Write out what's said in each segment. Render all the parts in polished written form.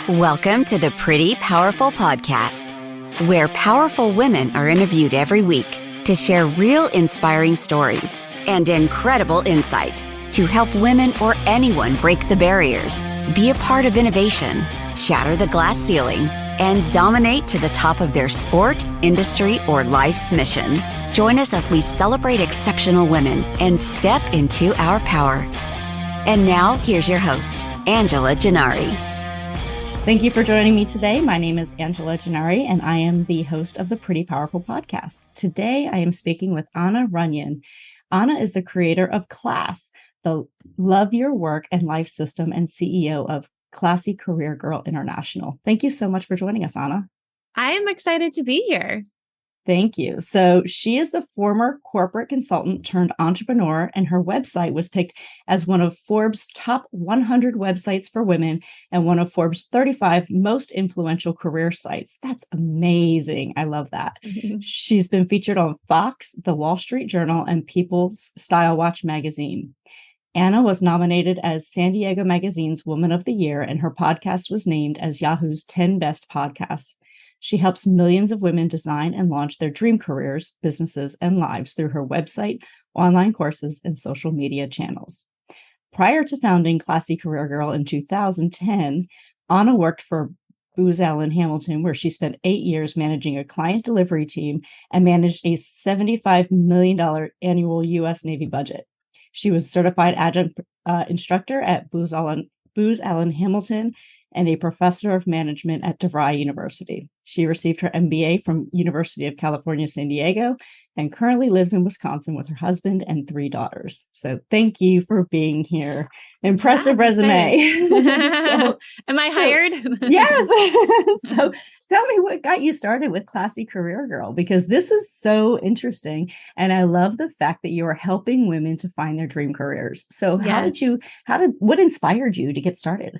Welcome to the Pretty Powerful Podcast, where powerful women are interviewed every week to share real inspiring stories and incredible insight to help women or anyone break the barriers, be a part of innovation, shatter the glass ceiling, and dominate to the top of their sport, industry, or life's mission. Join us as we celebrate exceptional women and step into our power. And now, here's your host, Angela Gennari. Thank you for joining me today. My name is Angela Gennari, and I am the host of the Pretty Powerful Podcast. Today, I am speaking with Anna Runyan. Anna is the creator of Class, the Love Your Work and Life System, and CEO of Classy Career Girl International. Thank you so much for joining us, Anna. I am excited to be here. Thank you. So she is the former corporate consultant turned entrepreneur, and her website was picked as one of Forbes' top 100 websites for women and one of Forbes' 35 most influential career sites. That's amazing. I love that. Mm-hmm. She's been featured on Fox, The Wall Street Journal, and People's Style Watch magazine. Anna was nominated as San Diego Magazine's Woman of the Year, and her podcast was named as Yahoo's 10 Best Podcasts. She helps millions of women design and launch their dream careers, businesses, and lives through her website, online courses, and social media channels. Prior to founding Classy Career Girl in 2010, Anna worked for Booz Allen Hamilton, where she spent 8 years managing a client delivery team and managed a $75 million annual U.S. Navy budget. She was certified adjunct instructor at Booz Allen Hamilton and a professor of management at DeVry University. She received her MBA from University of California, San Diego, and currently lives in Wisconsin with her husband and 3 daughters. So thank you for being here. Impressive resume. Am I hired? Yes. So tell me what got you started with Classy Career Girl, because this is so interesting. And I love the fact that you are helping women to find their dream careers. So yes. what inspired you to get started?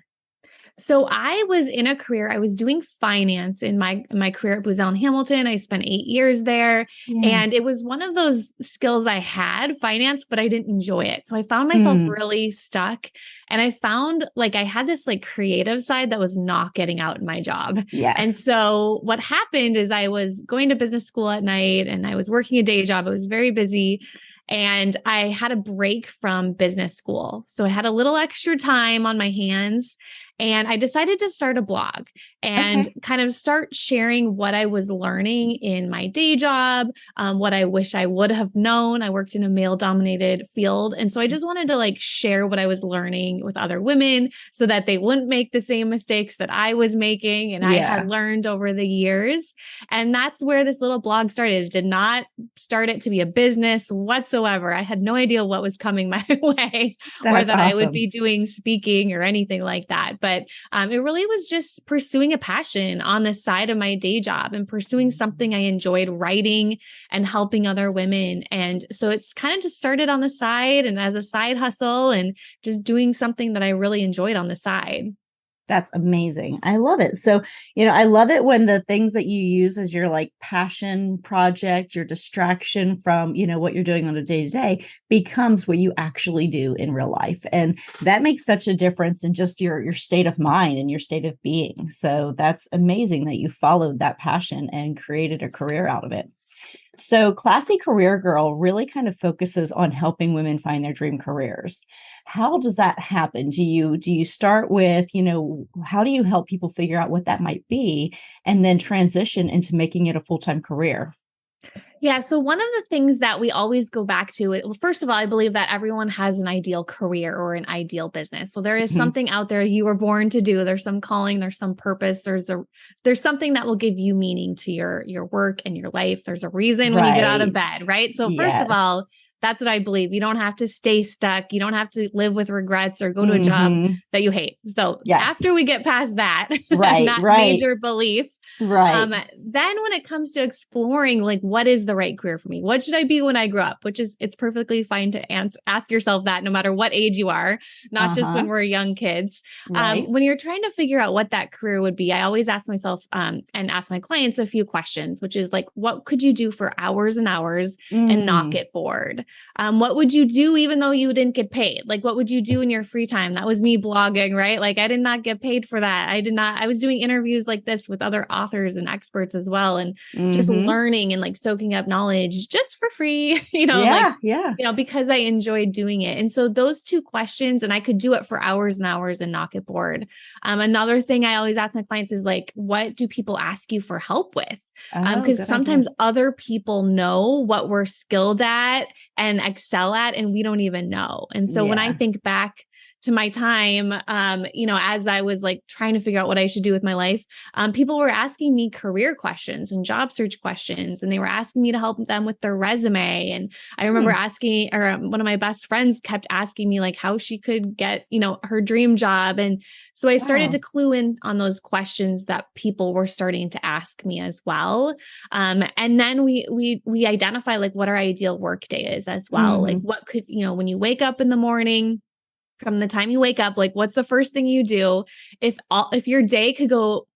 So I was in a career, I was doing finance in my career at Booz Allen Hamilton. I spent 8 years there, and it was one of those skills I had, finance, but I didn't enjoy it. So I found myself really stuck, and I found like I had this like creative side that was not getting out in my job. Yes. And so what happened is I was going to business school at night and I was working a day job. I was very busy. And I had a break from business school. So I had a little extra time on my hands, and I decided to start a blog and kind of start sharing what I was learning in my day job, what I wish I would have known. I worked in a male-dominated field. And so I just wanted to like share what I was learning with other women so that they wouldn't make the same mistakes that I was making and I had learned over the years. And that's where this little blog started. It did not start it to be a business whatsoever. I had no idea what was coming my way or that I would be doing speaking or anything like that. But it really was just pursuing a passion on the side of my day job and pursuing something I enjoyed, writing and helping other women. And so it's kind of just started on the side and as a side hustle and just doing something that I really enjoyed on the side. That's amazing. I love it. So, I love it when the things that you use as your like passion project, your distraction from, what you're doing on a day-to-day becomes what you actually do in real life. And that makes such a difference in just your state of mind and your state of being. So that's amazing that you followed that passion and created a career out of it. So Classy Career Girl really kind of focuses on helping women find their dream careers. How does that happen? Do you start with, how do you help people figure out what that might be and then transition into making it a full-time career? Yeah. So one of the things that we always go back to, well, first of all, I believe that everyone has an ideal career or an ideal business. So there is something out there you were born to do. There's some calling, there's some purpose. There's something that will give you meaning to your work and your life. There's a reason when you get out of bed, right? So first of all, that's what I believe. You don't have to stay stuck. You don't have to live with regrets or go to a job that you hate. So after we get past that, that major belief, Right. Then when it comes to exploring, like, what is the right career for me? What should I be when I grow up? Which is, it's perfectly fine to ask yourself that no matter what age you are, not just when Uh-huh. we're young kids. Right. When you're trying to figure out what that career would be, I always ask myself and ask my clients a few questions, which is like, what could you do for hours and hours and not Mm. get bored? What would you do even though you didn't get paid? Like, what would you do in your free time? That was me blogging, right? Like, I did not get paid for that. I was doing interviews like this with other authors and experts as well. And just Mm-hmm. learning and like soaking up knowledge just for free, like, Yeah. Yeah. because I enjoyed doing it. And so those two questions, and I could do it for hours and hours and not get bored. Another thing I always ask my clients is like, what do people ask you for help with? Oh, Because good idea. sometimes other people know what we're skilled at and excel at, and we don't even know. And so when I Yeah. think back to my time, as I was like trying to figure out what I should do with my life, people were asking me career questions and job search questions, and they were asking me to help them with their resume. And I remember Hmm. asking, or one of my best friends kept asking me like how she could get, her dream job. And so I started to Wow. clue in on those questions that people were starting to ask me as well. And then we identify like what our ideal work day is as well. Like, Hmm. what could, when you wake up in the morning, from the time you wake up, like, what's the first thing you do? If your day could go,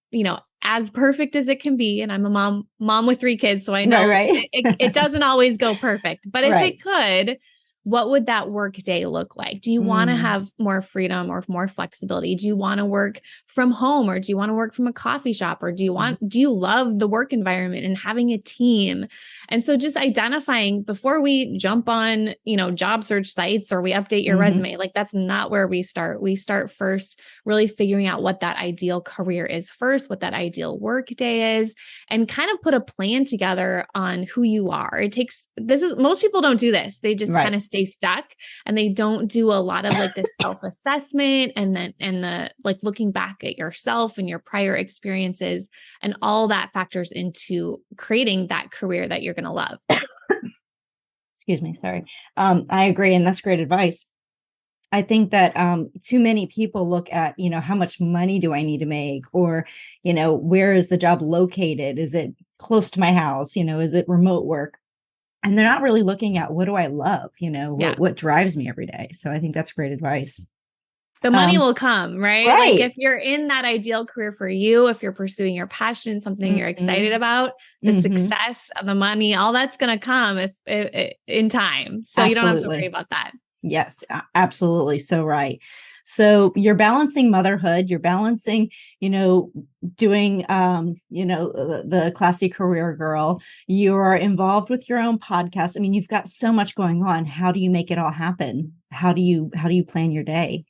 as perfect as it can be, and I'm a mom with 3 kids, so I Right. know Right. it doesn't always go perfect, but if Right. it could, what would that work day look like? Do you want to Mm. have more freedom or more flexibility? Do you want to work from home, or do you want to work from a coffee shop, or do you love the work environment and having a team? And so just identifying before we jump on, job search sites or we update your Hmm. resume, like, that's not where we start. We start first really figuring out what that ideal career is first, what that ideal work day is, and kind of put a plan together on who you are. Most people don't do this. They just kind Right. of stay stuck, and they don't do a lot of like this self-assessment and the like looking back at yourself and your prior experiences, and all that factors into creating that career that you're going to love. Excuse me. Sorry. I agree. And that's great advice. I think that too many people look at, how much money do I need to make? Or, where is the job located? Is it close to my house? Is it remote work? And they're not really looking at what do I love? Yeah. What drives me every day. So I think that's great advice. The money will come, right? Like, Right. if you're in that ideal career for you, if you're pursuing your passion, something you're excited Hmm. about, the Hmm. success of the money, all that's going to come if in time. So you don't have to worry Absolutely. about that. Yes, absolutely. So right. So you're balancing motherhood, you're balancing, doing, the classy career girl. You're involved with your own podcast. I mean, you've got so much going on. How do you make it all happen? How do you plan your day?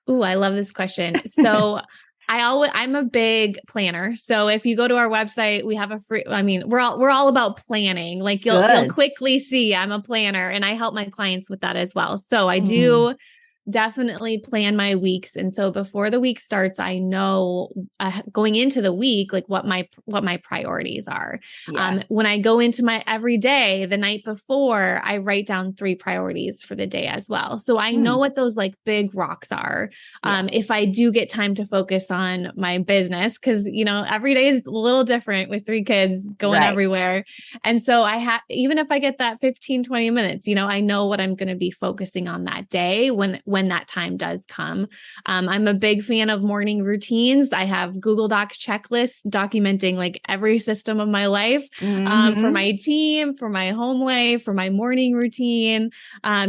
Ooh, I love this question. So I'm a big planner. So if you go to our website, we have we're all about planning. Like, you'll Good. quickly see I'm a planner, and I help my clients with that as well. So I Mm, do definitely plan my weeks. And so before the week starts, I know going into the week, like, what my priorities are. yeah. When I go into my everyday, the night before, I write down 3 priorities for the day as well. So I know Mm, what those like big rocks are. yeah. If I do get time to focus on my business, because, every day is a little different with 3 kids going Right. everywhere. And so even if I get that 15, 20 minutes, I know what I'm going to be focusing on that day when that time does come. I'm a big fan of morning routines. I have Google Doc checklists documenting like every system of my life, for Hmm. my team, for my home life, for my morning routine,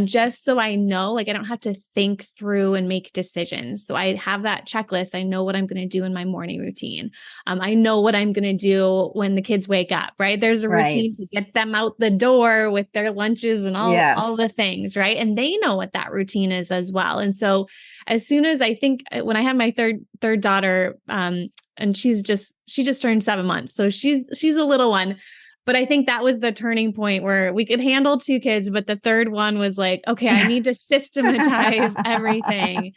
just so I know, like, I don't have to think through and make decisions. So I have that checklist. I know what I'm going to do in my morning routine. I know what I'm going to do when the kids wake up, right? There's a Right. routine to get them out the door with their lunches and all Yes. the things, right? And they know what that routine is as well. And so as soon as I think when I had my third daughter, and she just turned 7 months. So she's a little one. But I think that was the turning point where we could handle 2 kids, but the third one was like, okay, I need to systematize everything.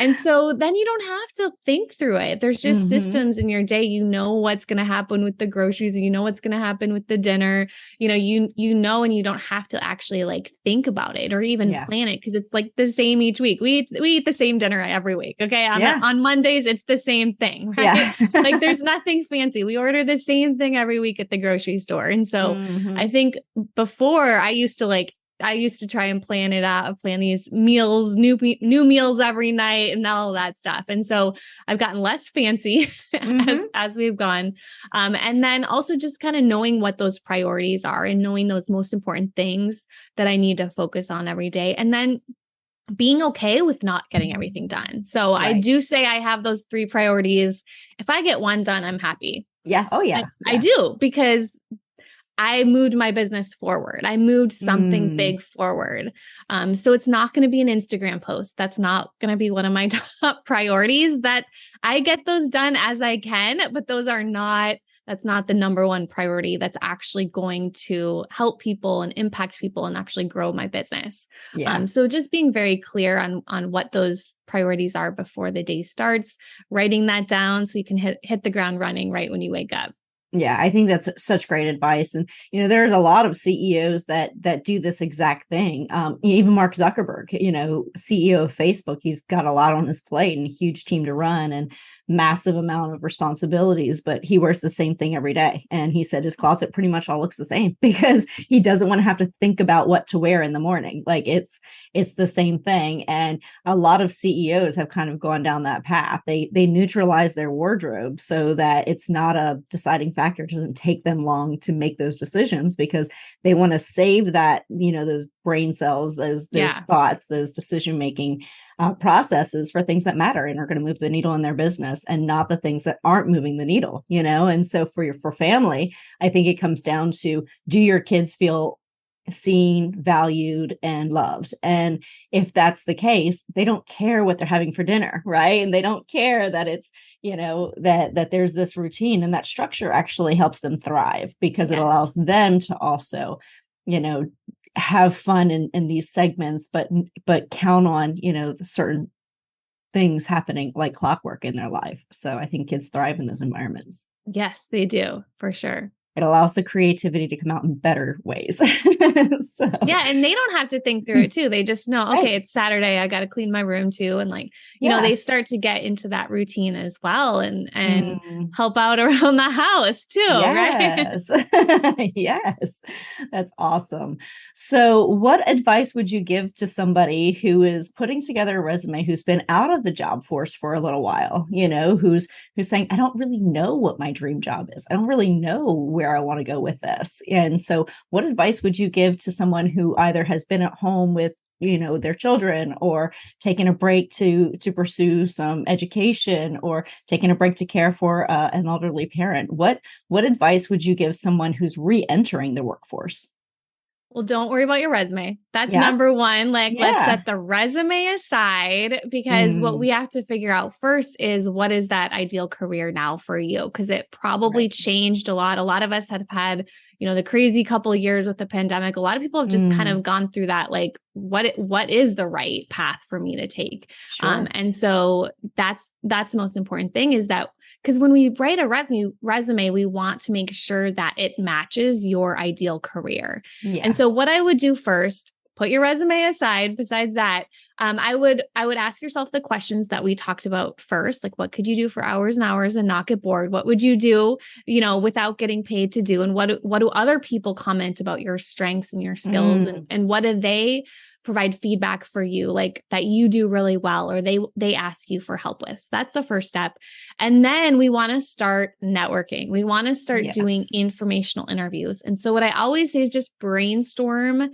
And so then you don't have to think through it. There's just systems in your day. You know what's going to happen with the groceries. You know what's going to happen with the dinner. You know, and you don't have to actually like think about it or even plan it because it's like the same each week. We eat the same dinner every week. Okay. On Mondays, it's the same thing, right? Like there's nothing fancy. We order the same thing every week at the grocery store. And so I think before I used to try and plan it out, plan these meals, new meals every night and all that stuff. And so I've gotten less fancy as we've gone. And then also just kind of knowing what those priorities are and knowing those most important things that I need to focus on every day. And then being okay with not getting everything done. So I do say I have those 3 priorities. If I get one done, I'm happy. Yeah. Oh yeah. I do, because I moved my business forward. I moved something big forward. So it's not going to be an Instagram post. That's not going to be one of my top priorities. That I get those done as I can, but that's not the number one priority that's actually going to help people and impact people and actually grow my business. So just being very clear on what those priorities are before the day starts, writing that down so you can hit the ground running right when you wake up. Yeah, I think that's such great advice. And, there's a lot of CEOs that do this exact thing. Even Mark Zuckerberg, CEO of Facebook, he's got a lot on his plate and a huge team to run and massive amount of responsibilities, but he wears the same thing every day. And he said his closet pretty much all looks the same because he doesn't want to have to think about what to wear in the morning. Like it's the same thing. And a lot of CEOs have kind of gone down that path. They neutralize their wardrobe so that it's not a deciding factor. It doesn't take them long to make those decisions because they want to save that, those brain cells, those thoughts, those decision-making processes for things that matter and are going to move the needle in their business and not the things that aren't moving the needle, And so for family, I think it comes down to, do your kids feel seen, valued, and loved? And if that's the case, they don't care what they're having for dinner, right? And they don't care that it's, that there's this routine, and that structure actually helps them thrive because it allows them to also, have fun in these segments, but count on, certain things happening like clockwork in their life. So I think kids thrive in those environments. Yes, they do, for sure. It allows the creativity to come out in better ways. Yeah. And they don't have to think through it too. They just know, okay, it's Saturday. I got to clean my room too. And they start to get into that routine as well and help out around the house too. Yes. Right. Yes. That's awesome. So what advice would you give to somebody who is putting together a resume, who's been out of the job force for a little while, who's saying, I don't really know what my dream job is. I don't really know where I want to go with this. And so what advice would you give to someone who either has been at home with, their children, or taking a break to pursue some education, or taking a break to care for an elderly parent? What advice would you give someone who's re-entering the workforce? Well, don't worry about your resume. That's number one. Let's set the resume aside, because what we have to figure out first is, what is that ideal career now for you? Because it probably changed a lot. A lot of us have had, the crazy couple of years with the pandemic. A lot of people have just kind of gone through that, like, what is the right path for me to take? Sure. And so that's the most important thing, is that, because when we write a resume, we want to make sure that it matches your ideal career. Yeah. And so what I would do first, put your resume aside. Besides that, I would ask yourself the questions that we talked about first, like, what could you do for hours and hours and not get bored? What would you do, without getting paid to do? And what do other people comment about your strengths and your skills? And what do they provide feedback for you, like, that you do really well, or they ask you for help with? So that's the first step. And then we want to start networking. We want to start doing informational interviews. And so what I always say is just brainstorm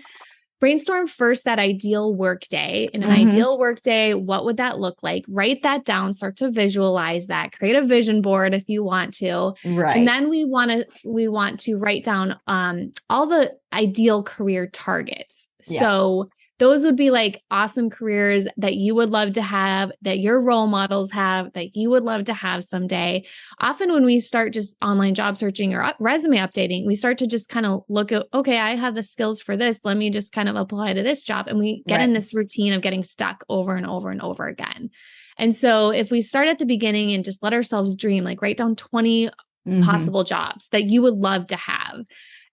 first that ideal work day. In an ideal work day, what would that look like? Write that down, start to visualize that, create a vision board if you want to. Right. And then we want to write down all the ideal career targets. Yeah. So those would be like awesome careers that you would love to have, that your role models have, that you would love to have someday. Often when we start just online job searching or resume updating, we start to just kind of look at, okay, I have the skills for this. Let me just kind of apply to this job. And we get in this routine of getting stuck over and over and over again. And so if we start at the beginning and just let ourselves dream, like write down 20 possible jobs that you would love to have.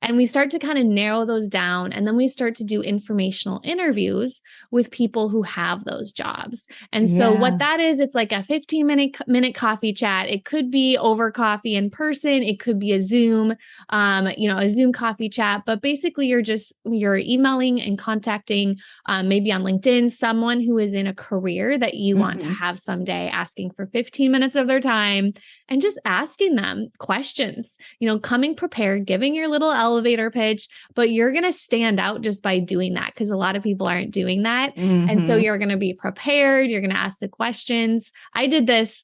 And we start to kind of narrow those down. And then we start to do informational interviews with people who have those jobs. And so what that is, it's like a 15-minute coffee chat. It could be over coffee in person. It could be a Zoom, a Zoom coffee chat. But basically you're emailing and contacting maybe on LinkedIn, someone who is in a career that you want to have someday, asking for 15 minutes of their time and just asking them questions, coming prepared, giving your little elevator pitch, but you're going to stand out just by doing that because a lot of people aren't doing that. And so you're going to be prepared. You're going to ask the questions. I did this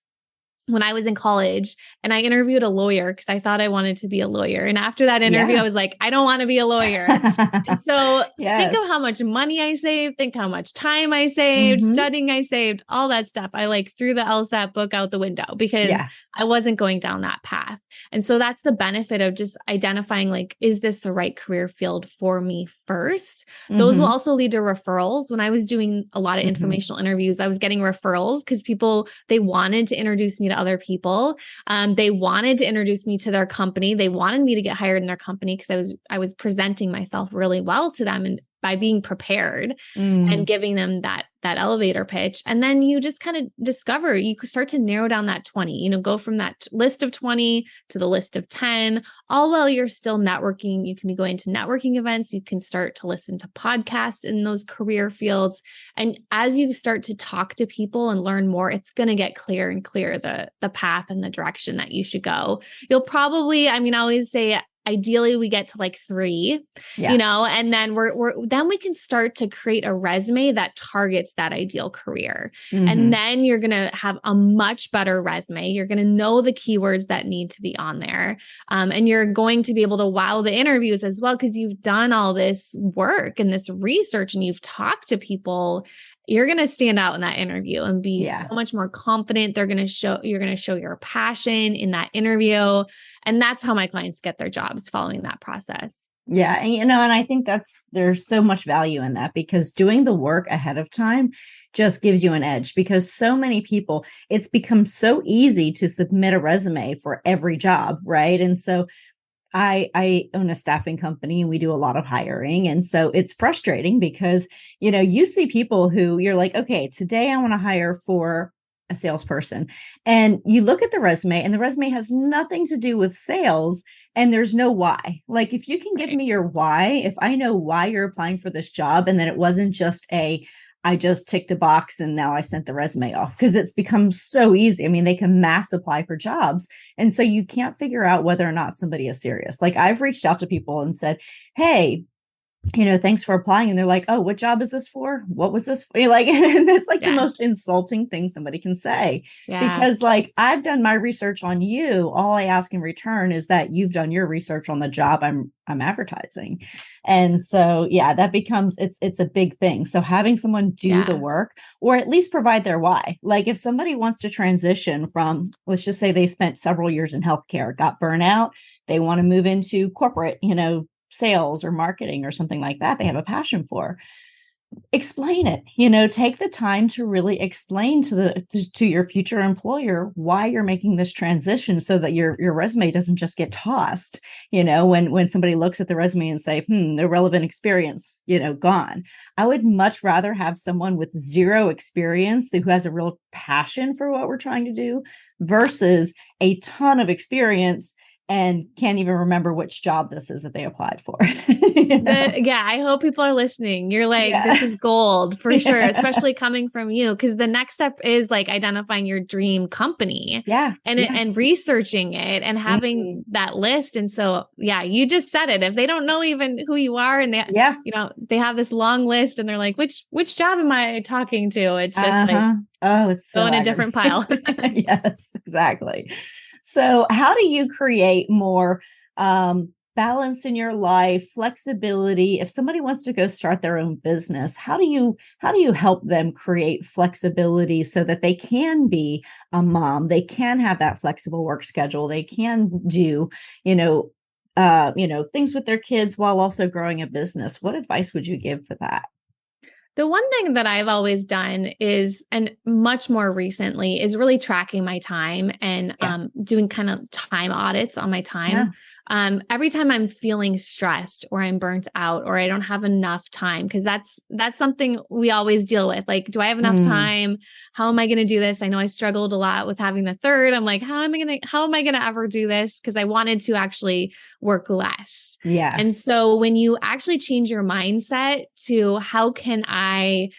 when I was in college and I interviewed a lawyer because I thought I wanted to be a lawyer. And after that interview, I was like, I don't want to be a lawyer. And so think of how much money I saved, think how much time I saved, studying I saved, all that stuff. I like threw the LSAT book out the window because I wasn't going down that path. And so that's the benefit of just identifying, like, is this the right career field for me first? Those will also lead to referrals. When I was doing a lot of informational interviews, I was getting referrals because people, they wanted to introduce me to other people. They wanted to introduce me to their company. They wanted me to get hired in their company because I was presenting myself really well to them and by being prepared and giving them that elevator pitch. And then you just kind of discover, you start to narrow down that 20, go from that list of 20 to the list of 10, all while you're still networking. You can be going to networking events. You can start to listen to podcasts in those career fields. And as you start to talk to people and learn more, it's going to get clearer and clearer, the path and the direction that you should go. You'll probably, I always say, ideally we get to like 3, and then then we can start to create a resume that targets that ideal career. And then you're going to have a much better resume. You're going to know the keywords that need to be on there. And you're going to be able to wow the interviews as well, because you've done all this work and this research and you've talked to people. You're going to stand out in that interview and be so much more confident. You're going to show your passion in that interview. And that's how my clients get their jobs, following that process. Yeah. And, I think there's so much value in that, because doing the work ahead of time just gives you an edge, because so many people, it's become so easy to submit a resume for every job. Right. And so I own a staffing company and we do a lot of hiring. And so it's frustrating because, you see people who you're like, okay, today I want to hire for a salesperson. And you look at the resume and the resume has nothing to do with sales and there's no why. Like, if you can give me your why, if I know why you're applying for this job, and then it wasn't just I just ticked a box and now I sent the resume off, because it's become so easy. They can mass apply for jobs. And so you can't figure out whether or not somebody is serious. Like, I've reached out to people and said, hey, thanks for applying. And they're like, oh, what job is this for? What was this for? Like, and it's like the most insulting thing somebody can say, because like, I've done my research on you. All I ask in return is that you've done your research on the job I'm advertising. And so, that becomes, it's a big thing. So having someone do the work, or at least provide their why. Like, if somebody wants to transition from, let's just say they spent several years in healthcare, got burnout, they want to move into corporate, sales or marketing or something like that, they have a passion for. Explain it, take the time to really explain to your future employer why you're making this transition, so that your resume doesn't just get tossed, when somebody looks at the resume and say, no relevant experience, gone. I would much rather have someone with 0 experience who has a real passion for what we're trying to do, versus a ton of experience and can't even remember which job this is that they applied for. I hope people are listening. You're like, this is gold for sure, especially coming from you. Because the next step is like identifying your dream company and researching it and having that list. And so, you just said it. If they don't know even who you are, and they have this long list and they're like, which job am I talking to? It's just like, it's so in a different pile. Yes, exactly. So how do you create more balance in your life, flexibility. If somebody wants to go start their own business, how do you help them create flexibility so that they can be a mom, they can have that flexible work schedule, they can do, things with their kids while also growing a business? What advice would you give for that? The one thing that I've always done is, and much more recently, is really tracking my time and doing kind of time audits on my time. Yeah. Every time I'm feeling stressed or I'm burnt out or I don't have enough time, because that's something we always deal with. Like, do I have enough time? How am I going to do this? I know I struggled a lot with having the third. I'm like, how am I going to ever do this? Because I wanted to actually work less. Yeah. And so when you actually change your mindset to how can I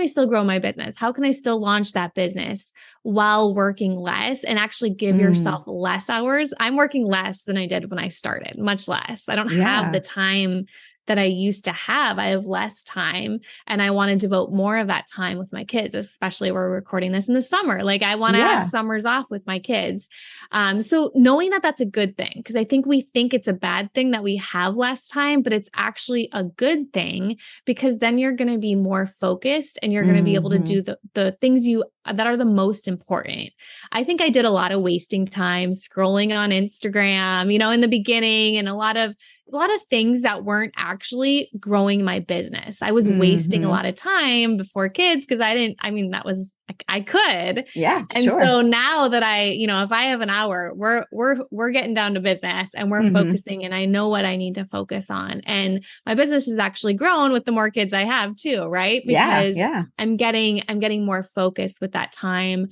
still grow my business? How can I still launch that business while working less and actually give yourself less hours? I'm working less than I did when I started, much less. I don't have the time that I used to have. I have less time and I want to devote more of that time with my kids, especially we're recording this in the summer. Like I want to have summers off with my kids. So knowing that that's a good thing, because I think we think it's a bad thing that we have less time, but it's actually a good thing because then you're going to be more focused and you're going to be able to do the things that are the most important. I think I did a lot of wasting time scrolling on Instagram, in the beginning, and a lot of things that weren't actually growing my business. I was wasting a lot of time before kids because I could. Yeah, and so now that if I have an hour, we're getting down to business and we're focusing, and I know what I need to focus on. And my business has actually grown with the more kids I have too, right? Because I'm getting more focused with that time.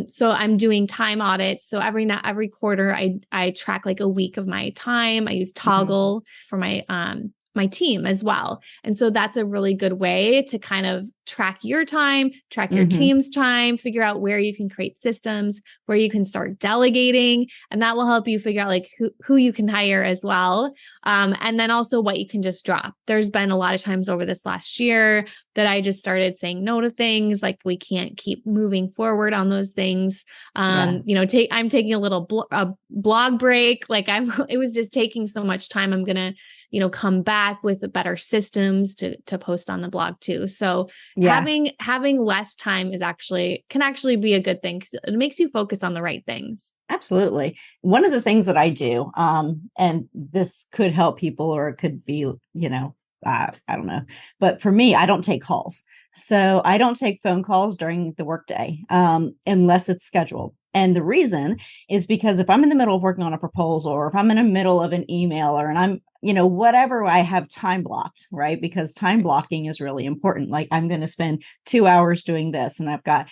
So I'm doing time audits. So every quarter I track like a week of my time. I use Toggle for my team as well. And so that's a really good way to kind of track your time, track your team's time, figure out where you can create systems, where you can start delegating, and that will help you figure out like who you can hire as well. And then also what you can just drop. There's been a lot of times over this last year that I just started saying no to things, like we can't keep moving forward on those things. I'm taking a little blog break. Like it was just taking so much time. I'm going to come back with better systems to post on the blog too. So having less time can actually be a good thing because it makes you focus on the right things. Absolutely. One of the things that I do, and this could help people or it could be, I don't know, but for me, I don't take calls. So I don't take phone calls during the workday, unless it's scheduled. And the reason is because if I'm in the middle of working on a proposal or if I'm in the middle of an email and I'm, whatever, I have time blocked, right? Because time blocking is really important. Like I'm going to spend 2 hours doing this and I've got,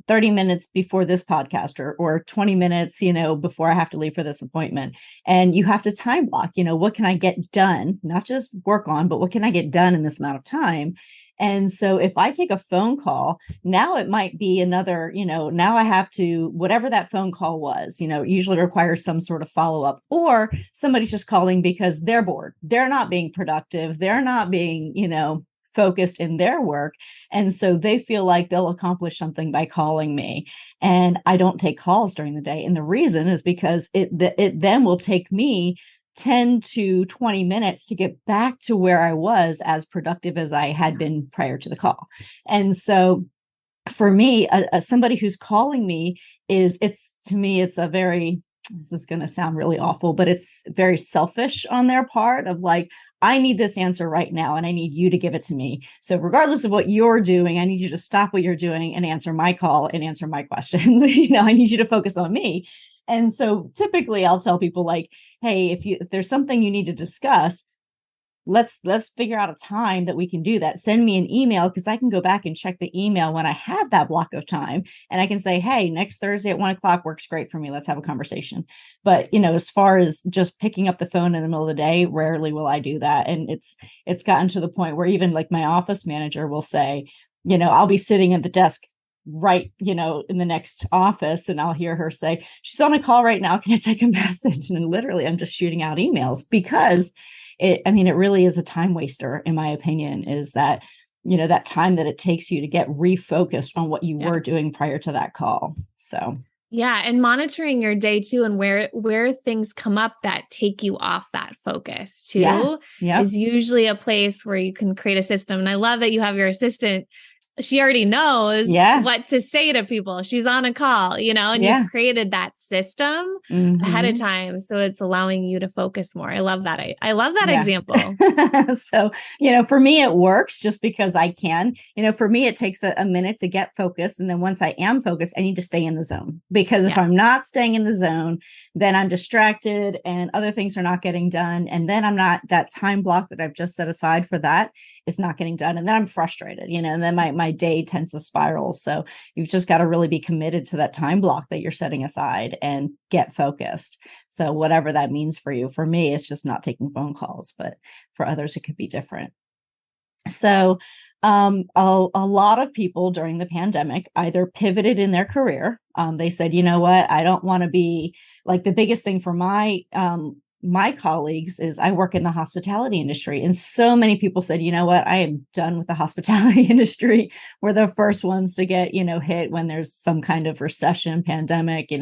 30 minutes before this podcast or 20 minutes, before I have to leave for this appointment. And you have to time block, what can I get done? Not just work on, but what can I get done in this amount of time? And so if I take a phone call, now it might be another, now I have to, whatever that phone call was, usually requires some sort of follow-up, or somebody's just calling because they're bored. They're not being productive. They're not being, focused in their work. And so they feel like they'll accomplish something by calling me. And I don't take calls during the day. And the reason is because it then will take me 10 to 20 minutes to get back to where I was as productive as I had been prior to the call. And so for me, somebody who's calling me it's a very, this is going to sound really awful, but it's very selfish on their part of like, I need this answer right now and I need you to give it to me. So regardless of what you're doing, I need you to stop what you're doing and answer my call and answer my questions. I need you to focus on me. And so typically I'll tell people like, hey, if there's something you need to discuss, let's figure out a time that we can do that. Send me an email because I can go back and check the email when I have that block of time. And I can say, hey, next Thursday at 1:00 works great for me. Let's have a conversation. But, as far as just picking up the phone in the middle of the day, rarely will I do that. And it's gotten to the point where even like my office manager will say, I'll be sitting at the desk right, in the next office and I'll hear her say, she's on a call right now. Can I take a message? And literally I'm just shooting out emails because it really is a time waster, in my opinion, is that, that time that it takes you to get refocused on what you were doing prior to that call. So Yeah, and monitoring your day too, and where things come up that take you off that focus Yeah. too Yep. is usually a place where you can create a system. And I love that you have your assistant. She already knows Yes. what to say to people. She's on a call, and you've Yeah. created that system ahead of Hmm. time. So it's allowing you to focus more. I love that. I love that Yeah. example. So, for me, it works just because I can. For me, it takes a minute to get focused. And then once I am focused, I need to stay in the zone, because if Yeah. I'm not staying in the zone, then I'm distracted and other things are not getting done. And then I'm not, that time block that I've just set aside for that is not getting done. And then I'm frustrated, and then my day tends to spiral. So you've just got to really be committed to that time block that you're setting aside and get focused. So whatever that means for you. For me, it's just not taking phone calls, but for others, it could be different. So a lot of people during the pandemic either pivoted in their career. They said, you know what, I don't want to be like, the biggest thing for my colleagues is I work in the hospitality industry. And so many people said, you know what, I am done with the hospitality industry. We're the first ones to get, hit when there's some kind of recession, pandemic,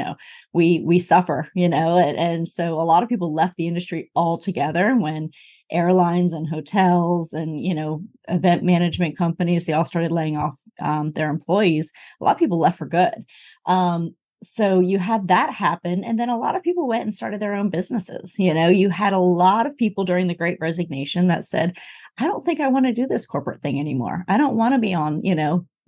we suffer, and so a lot of people left the industry altogether when airlines and hotels and event management companies, they all started laying off their employees. A lot of people left for good. So you had that happen, and then a lot of people went and started their own businesses. You had a lot of people during the Great Resignation that said, I don't think I want to do this corporate thing anymore. I don't want to be on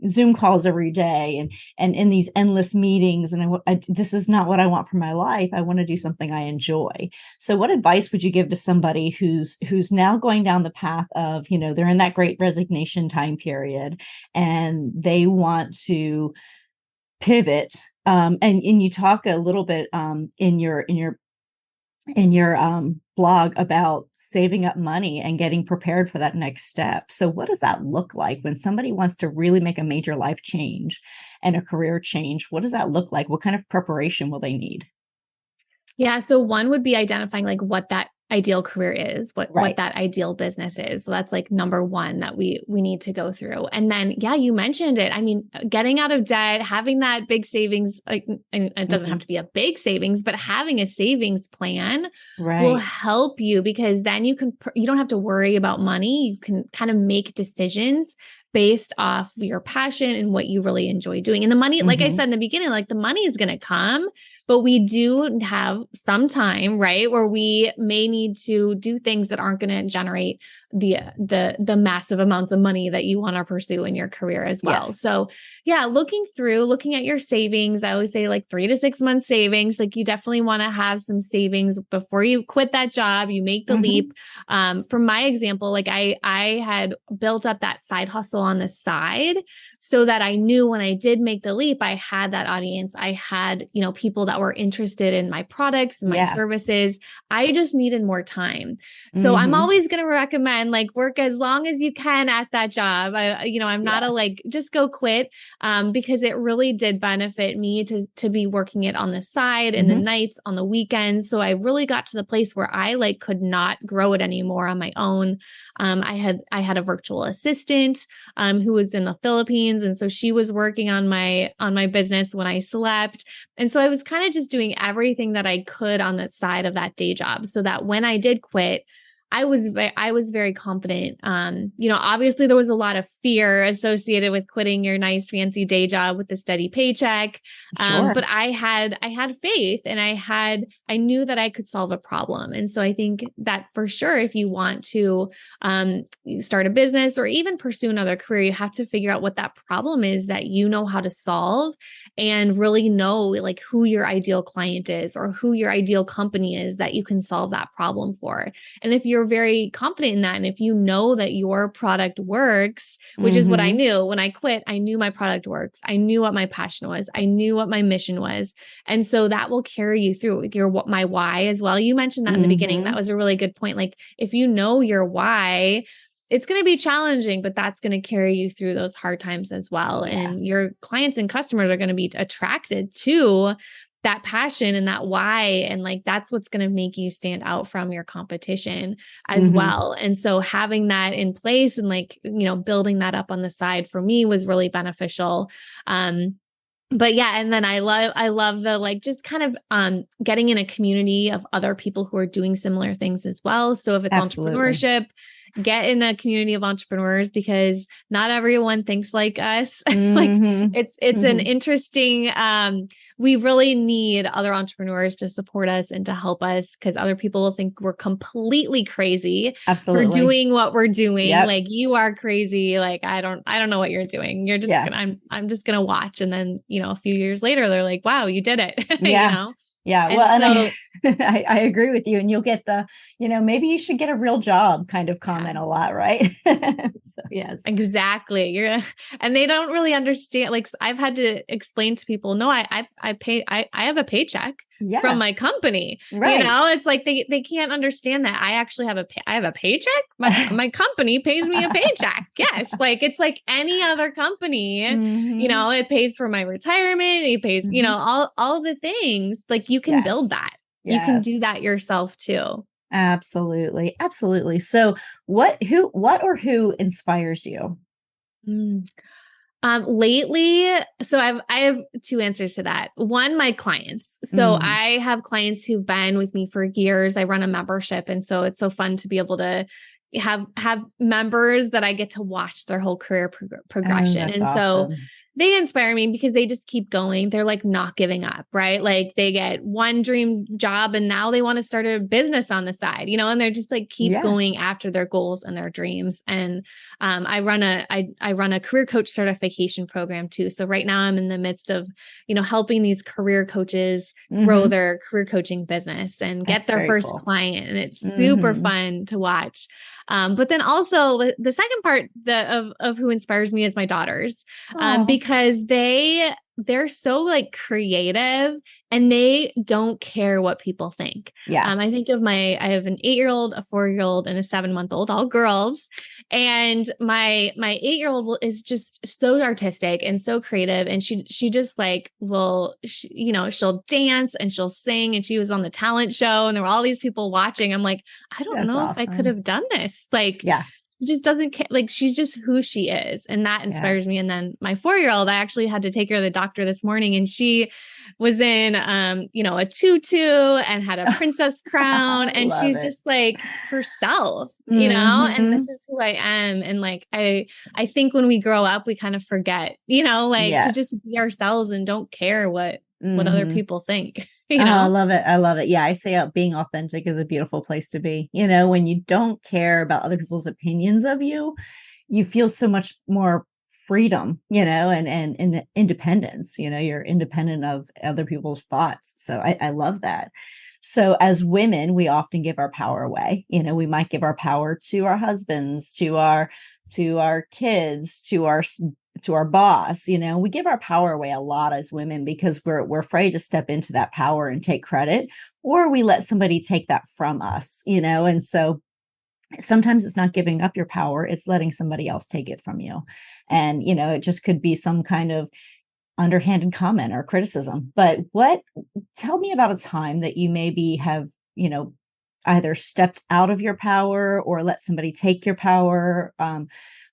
Zoom calls every day and in these endless meetings, and this is not what I want for my life. I want to do something I enjoy. So what advice would you give to somebody who's now going down the path of, they're in that Great Resignation time period and they want to pivot? And you talk a little bit in your blog about saving up money and getting prepared for that next step. So what does that look like when somebody wants to really make a major life change and a career change? What does that look like? What kind of preparation will they need? Yeah. So one would be identifying like what that ideal career is, what Right. that ideal business is. So that's like number one that we need to go through. And then yeah, you mentioned it. I mean, getting out of debt, having that big savings, like, and it doesn't have Mhm. to be a big savings, but having a savings plan will Right. help you, because then you don't have to worry about money. You can kind of make decisions based off your passion and what you really enjoy doing. And the money, like I Mhm. said in the beginning, like the money is going to come, but we do have some time, right, where we may need to do things that aren't going to generate the massive amounts of money that you want to pursue in your career as well. Yes. So yeah, looking at your savings, I always say like 3 to 6 months savings. Like you definitely want to have some savings before you quit that job, you make the leap. Mhm. From my example, like I had built up that side hustle on the side so that I knew when I did make the leap, I had that audience. I had, people that were interested in my products and my Yeah. services. I just needed more time. So I'm Mhm. always going to recommend like work as long as you can at that job. I'm not a Yes. like, just go quit, because it really did benefit me to be working it on the side in the Mhm. nights, on the weekends. So I really got to the place where I like could not grow it anymore on my own. I had a virtual assistant who was in the Philippines, and so she was working on my business when I slept. And so I was kind of just doing everything that I could on the side of that day job, so that when I did quit, I was very confident. Obviously there was a lot of fear associated with quitting your nice fancy day job with a steady paycheck. Sure. But I had faith, and I knew that I could solve a problem. And so I think that for sure, if you want to start a business or even pursue another career, you have to figure out what that problem is that you know how to solve, and really know like who your ideal client is or who your ideal company is that you can solve that problem for. And if you're very confident in that, and if you know that your product works, which is what I Mhm. knew when I quit, I knew my product works. I knew what my passion was. I knew what my mission was. And so that will carry you through my why as well. You mentioned that in the beginning. That Mhm. was a really good point. Like if you know your why, it's going to be challenging, but that's going to carry you through those hard times as well. Yeah. And your clients and customers are going to be attracted to that passion and that why. And like, that's what's going to make you stand out from your competition as Mhm. well. And so having that in place and like, building that up on the side for me was really beneficial. but yeah, and then I love the like just kind of getting in a community of other people who are doing similar things as well. So if it's Absolutely. entrepreneurship, get in a community of entrepreneurs because not everyone thinks like us. Like Mm-hmm. it's an Mm-hmm. interesting we really need other entrepreneurs to support us and to help us because other people will think we're completely crazy for Absolutely. doing what we're doing. Yep. Like you are crazy. Like I don't know what you're doing. You're just Yeah. gonna I'm just gonna watch. And then, a few years later, they're like, wow, you did it. Yeah. Yeah. Well, And and so I agree with you. And you'll get the, maybe you should get a real job kind of yeah. comment a lot, right? So, yes. Exactly. And they don't really understand. Like I've had to explain to people, no, I pay, I have a paycheck from Yeah. my company. Right. It's like they can't understand that I actually I have a paycheck. My company pays me a paycheck. Yes. Like it's like any other company, Hmm. it pays for my retirement. It pays, Hmm. all the things like you can Yeah. build that. You can do Yes. that yourself too. Absolutely. Absolutely. So what or who inspires you? Mm. Lately, so I have two answers to that. One, my clients. So Mm. I have clients who've been with me for years. I run a membership, and so it's so fun to be able to have members that I get to watch their whole career Oh, progression. that's And so awesome. they inspire me because they just keep going. They're like not giving up, right? Like they get one dream job and now they want to start a business on the side, and they're just like keep Yeah. going after their goals and their dreams. And I run a career coach certification program too. So right now I'm in the midst of, helping these career coaches grow Hmm. their career coaching business and get That's their very first cool. client. And it's super Hmm. fun to watch. But then also the second part of who inspires me is my daughters, Oh, because they're so like creative and they don't care what people think. yeah. I think of I have an 8-year-old, a 4-year-old, and a 7-month-old, all girls. And my 8-year-old is just so artistic and so creative. And she just like she'll dance and she'll sing. And she was on the talent show and there were all these people watching. I'm like, I don't That's know if I could awesome. have done this. Like Yeah. she just doesn't care. Like she's just who she is. And that inspires me. Yes. And then my 4-year-old, I actually had to take her to the doctor this morning and she was in a tutu and had a princess crown. I And love she's it. just like herself, and this Hmm. is who I am. And like I think when we grow up, we kind of forget, like to Yes. just be ourselves and don't care what other Hmm. people think, Oh, I love it. I love it. Yeah, I say being authentic is a beautiful place to be. When you don't care about other people's opinions of you, you feel so much more freedom, and independence. You're independent of other people's thoughts. So I love that. So as women, we often give our power away. We might give our power to our husbands, to our kids, to our boss. We give our power away a lot as women because we're afraid to step into that power and take credit, or we let somebody take that from us. And so sometimes it's not giving up your power, it's letting somebody else take it from you. And it just could be some kind of underhanded comment or criticism. But tell me about a time that you maybe have, either stepped out of your power or let somebody take your power,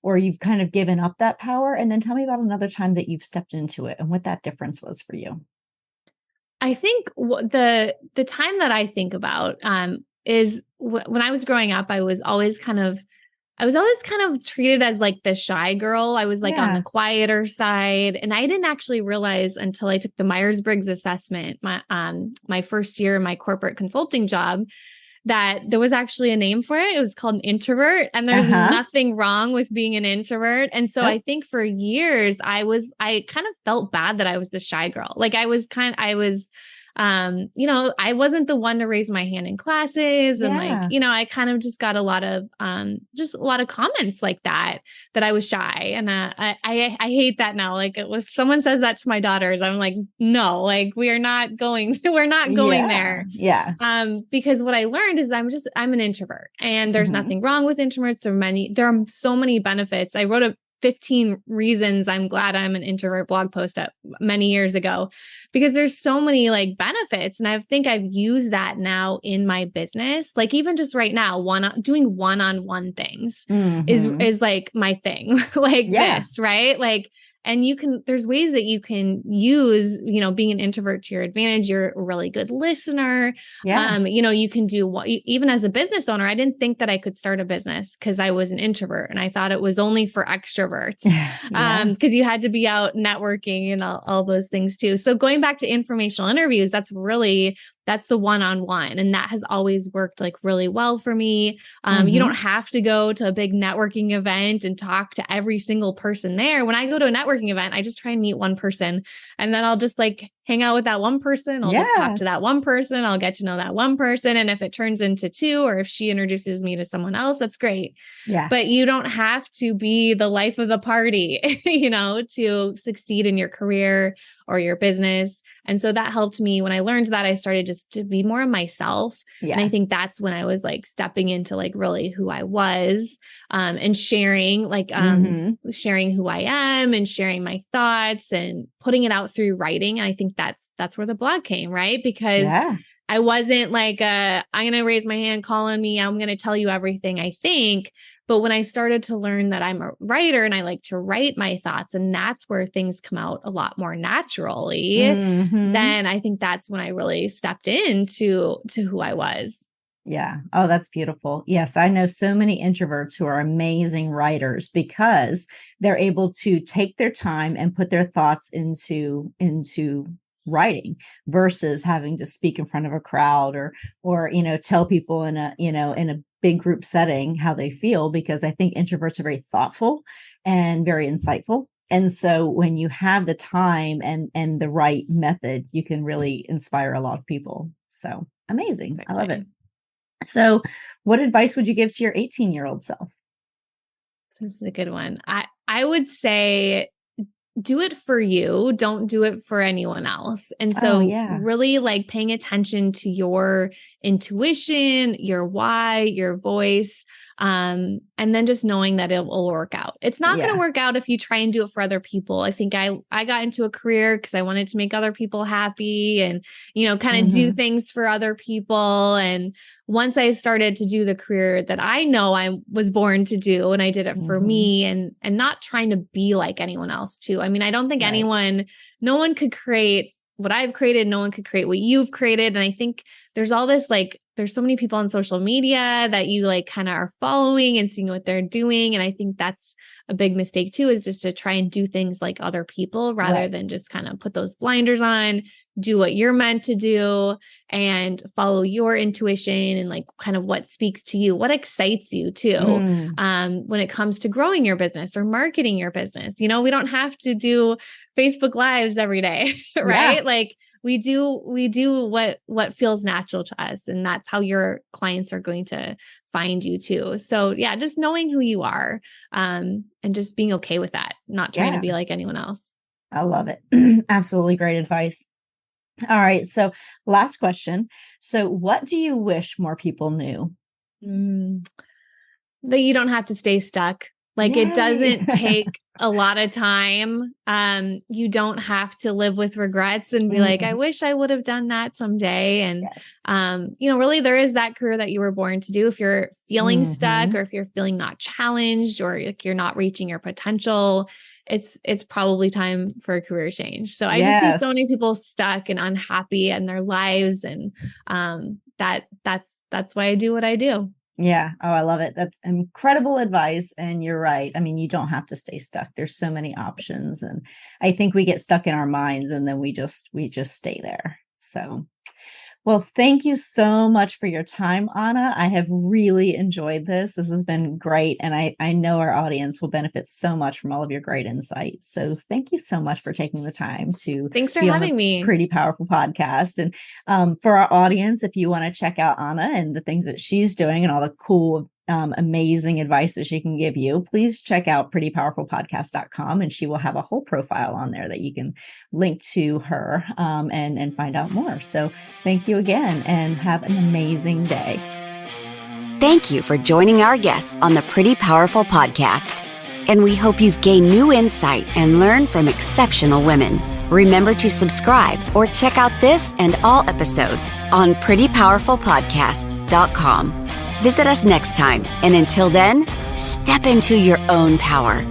or you've kind of given up that power. And then tell me about another time that you've stepped into it and what that difference was for you. I think the time that I think about is when I was growing up. I was always kind of treated as like the shy girl. I was like on the Yeah. quieter side, and I didn't actually realize until I took the Myers-Briggs assessment my first year in my corporate consulting job that there was actually a name for it. It was called an introvert, and there's Uh-huh. nothing wrong with being an introvert. And so I Nope. think for years I kind of felt bad that I was the shy girl. Like I wasn't the one to raise my hand in classes. And like, Yeah. I kind of just got a lot of comments like that I was shy. And I hate that now. Like if someone says that to my daughters, I'm like, no, like we're not going Yeah. there. Yeah. Because what I learned is I'm an introvert and there's Hmm. nothing wrong with introverts. There are so many benefits. I wrote a 15 reasons I'm glad I'm an introvert blog post up many years ago because there's so many like benefits. And I think I've used that now in my business. Like even just right now, doing one-on-one things Hmm. is like my thing like Yeah. this, right? Like And there's ways that you can use, being an introvert to your advantage. You're a really good listener. Yeah. You can do even as a business owner, I didn't think that I could start a business because I was an introvert and I thought it was only for extroverts. Because you had to be out networking and all those things too. So going back to informational interviews, that's the one-on-one. And that has always worked like really well for me. You don't have to go to a big networking event and talk to every single person there. When I go to a networking event, I just try and meet one person and then I'll just like hang out with that one person. I'll just talk to that one person. I'll get to know that one person. And if it turns into two, or if she introduces me to someone else, that's great. Yeah. But you don't have to be the life of the party, to succeed in your career or your business. And so that helped me. When I learned that, I started just to be more of myself. Yeah. And I think that's when I was like stepping into like really who I was, and sharing sharing who I am and sharing my thoughts and putting it out through writing. And I think that's where the blog came, right? Because I wasn't like, I'm going to raise my hand, call on me. I'm going to tell you everything I think. But when I started to learn that I'm a writer and I like to write my thoughts, and that's where things come out a lot more naturally, then I think that's when I really stepped into who I was. Yeah. Oh, that's beautiful. Yes. I know so many introverts who are amazing writers because they're able to take their time and put their thoughts into writing versus having to speak in front of a crowd or tell people in a big group setting how they feel, because I think introverts are very thoughtful and very insightful. And so when you have the time and the right method, you can really inspire a lot of people. So amazing. Exactly. I love it. So what advice would you give to your 18-year-old self? This is a good one. I would say, do it for you. Don't do it for anyone else. And so really like paying attention to your intuition, your why, your voice, and then just knowing that it will work out. It's not going to work out if you try and do it for other people. I think I got into a career because I wanted to make other people happy and, kind of do things for other people. And once I started to do the career that I know I was born to do, and I did it for me and not trying to be like anyone else too. I mean, I don't think no one could create what I've created. No one could create what you've created. And I think there's all this, like, there's so many people on social media that you like kind of are following and seeing what they're doing. And I think that's a big mistake too, is just to try and do things like other people rather than just kind of put those blinders on, do what you're meant to do and follow your intuition and like kind of what speaks to you, what excites you too. When it comes to growing your business or marketing your business, we don't have to do Facebook Lives every day, right? Yeah. Like we do what feels natural to us. And that's how your clients are going to find you too. So yeah, just knowing who you are, and just being okay with that, not trying to be like anyone else. I love it. Absolutely great advice. All right. So last question. So what do you wish more people knew? That you don't have to stay stuck. Like it doesn't take a lot of time. You don't have to live with regrets and be like, I wish I would have done that someday. And, really there is that career that you were born to do. If you're feeling stuck or if you're feeling not challenged or like you're not reaching your potential, it's probably time for a career change. So I just see so many people stuck and unhappy in their lives. And, that's why I do what I do. Yeah. Oh, I love it. That's incredible advice. And you're right. I mean, you don't have to stay stuck. There's so many options. And I think we get stuck in our minds and then we just stay there. So, well, thank you so much for your time, Anna. I have really enjoyed this. This has been great. And I know our audience will benefit so much from all of your great insights. So thank you so much for taking the time to Thanks for having me. Pretty Powerful podcast. And for our audience, if you want to check out Anna and the things that she's doing and all the cool amazing advice that she can give you, please check out prettypowerfulpodcast.com and she will have a whole profile on there that you can link to her and find out more. So thank you again and have an amazing day. Thank you for joining our guests on the Pretty Powerful podcast. And we hope you've gained new insight and learned from exceptional women. Remember to subscribe or check out this and all episodes on prettypowerfulpodcast.com. Visit us next time, and until then, step into your own power.